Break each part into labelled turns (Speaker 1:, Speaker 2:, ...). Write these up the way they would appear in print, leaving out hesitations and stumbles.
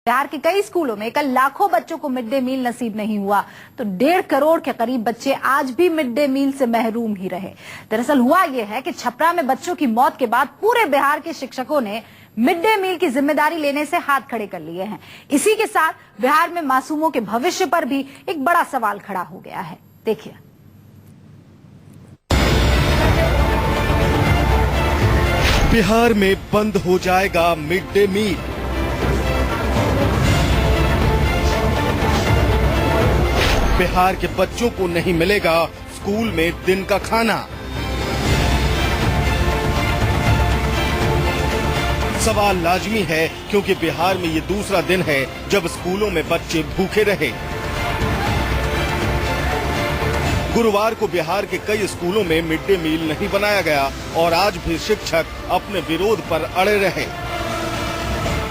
Speaker 1: बिहार के कई स्कूलों में कल लाखों बच्चों को मिड डे मील नसीब नहीं हुआ तो 1.5 करोड़ के करीब बच्चे आज भी मिड डे मील से महरूम ही रहे। दरअसल हुआ यह है कि छपरा में बच्चों की मौत के बाद पूरे बिहार के शिक्षकों ने मिड डे मील की जिम्मेदारी लेने से हाथ खड़े कर लिए हैं। इसी के साथ बिहार में मासूमों के भविष्य पर भी एक बड़ा सवाल खड़ा हो गया है। देखिए,
Speaker 2: बिहार में बंद हो जाएगा मिड डे मील। बिहार के बच्चों को नहीं मिलेगा स्कूल में दिन का खाना। सवाल लाजमी है क्योंकि बिहार में ये दूसरा दिन है जब स्कूलों में बच्चे भूखे रहे। गुरुवार को बिहार के कई स्कूलों में मिड डे मील नहीं बनाया गया और आज भी शिक्षक अपने विरोध पर अड़े रहे।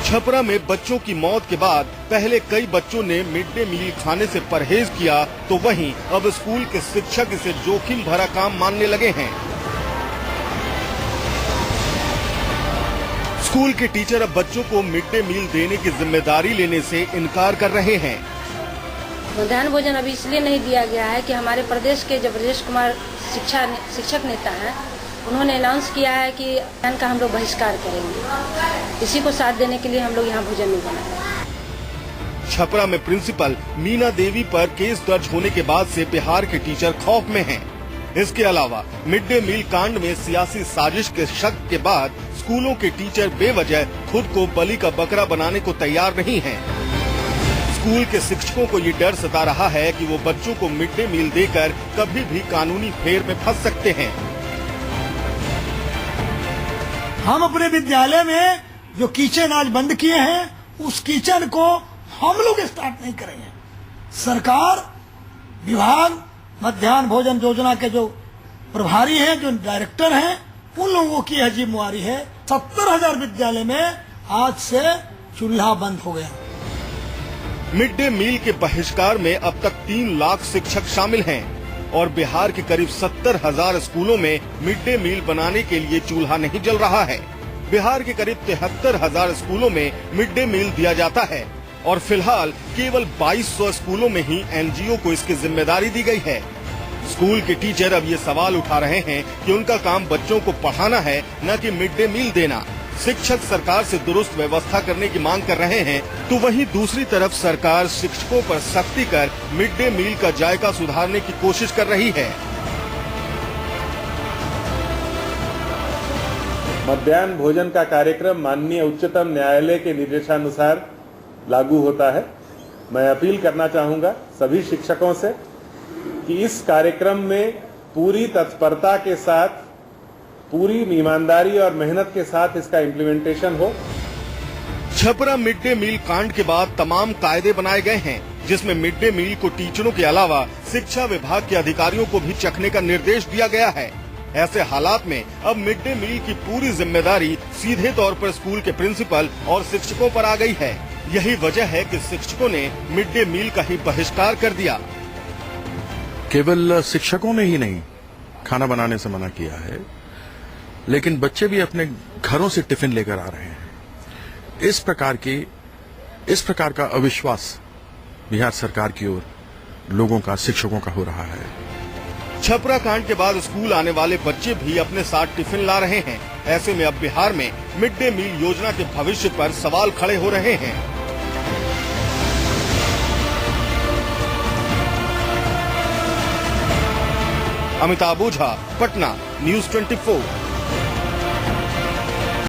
Speaker 2: छपरा में बच्चों की मौत के बाद पहले कई बच्चों ने मिड डे मील खाने से परहेज किया तो वहीं अब स्कूल के शिक्षक इसे जोखिम भरा काम मानने लगे हैं। स्कूल के टीचर अब बच्चों को मिड डे मील देने की जिम्मेदारी लेने से इनकार कर रहे हैं।
Speaker 3: मध्याह्न भोजन अभी इसलिए नहीं दिया गया है कि हमारे प्रदेश के जब ब्रजेश कुमार शिक्षक नेता हैं, उन्होंने अनाउंस किया है कि मध्याह्न का हम लोग बहिष्कार करेंगे। इसी को साथ देने के लिए हम लोग यहाँ भोजन नहीं बनाए।
Speaker 2: छपरा में प्रिंसिपल मीना देवी पर केस दर्ज होने के बाद से बिहार के टीचर खौफ में हैं। इसके अलावा मिड डे मील कांड में सियासी साजिश के शक के बाद स्कूलों के टीचर बेवजह खुद को बलि का बकरा बनाने को तैयार नहीं हैं। स्कूल के शिक्षकों को ये डर सता रहा है कि वो बच्चों को मिड डे मील देकर कभी भी कानूनी फेर में फंस सकते हैं।
Speaker 4: हम अपने विद्यालय में जो किचन आज बंद किए हैं, उस किचन को हम लोग स्टार्ट नहीं करेंगे। सरकार, विभाग, मध्याह्न भोजन योजना के जो प्रभारी हैं, जो डायरेक्टर हैं, उन लोगों की यह जिम्मेवारी है। 70,000 विद्यालय में आज से चूल्हा बंद हो गया।
Speaker 2: मिड डे मील के बहिष्कार में अब तक 3 लाख शिक्षक शामिल हैं और बिहार के करीब 70,000 स्कूलों में मिड डे मील बनाने के लिए चूल्हा नहीं जल रहा है। बिहार के करीब 73,000 स्कूलों में मिड डे मील दिया जाता है और फिलहाल केवल 2200 स्कूलों में ही एनजीओ को इसकी जिम्मेदारी दी गई है। स्कूल के टीचर अब ये सवाल उठा रहे हैं कि उनका काम बच्चों को पढ़ाना है, न कि मिड डे मील देना। शिक्षक सरकार से दुरुस्त व्यवस्था करने की मांग कर रहे हैं तो वहीं दूसरी तरफ सरकार शिक्षकों पर सख्ती कर मिड डे मील का जायका सुधारने की कोशिश कर रही है।
Speaker 5: मध्याह्न भोजन का कार्यक्रम माननीय उच्चतम न्यायालय के निर्देशानुसार लागू होता है। मैं अपील करना चाहूंगा सभी शिक्षकों से कि इस कार्यक्रम में पूरी तत्परता के साथ, पूरी ईमानदारी और मेहनत के साथ इसका इम्प्लीमेंटेशन हो।
Speaker 2: छपरा मिड डे मील कांड के बाद तमाम कायदे बनाए गए हैं जिसमें मिड डे मील को टीचरों के अलावा शिक्षा विभाग के अधिकारियों को भी चखने का निर्देश दिया गया है। ऐसे हालात में अब मिड डे मील की पूरी जिम्मेदारी सीधे तौर पर स्कूल के प्रिंसिपल और शिक्षकों पर आ गई है। यही वजह है कि शिक्षकों ने मिड डे मील का ही बहिष्कार कर दिया।
Speaker 6: केवल शिक्षकों ने ही नहीं खाना बनाने से मना किया है, लेकिन बच्चे भी अपने घरों से टिफिन लेकर आ रहे हैं। इस प्रकार का अविश्वास बिहार सरकार की ओर लोगों का, शिक्षकों का हो रहा है।
Speaker 2: छपरा कांड के बाद स्कूल आने वाले बच्चे भी अपने साथ टिफिन ला रहे हैं। ऐसे में अब बिहार में मिड डे मील योजना के भविष्य पर सवाल खड़े हो रहे हैं। अमिताभ ओझा, पटना, न्यूज़ 24।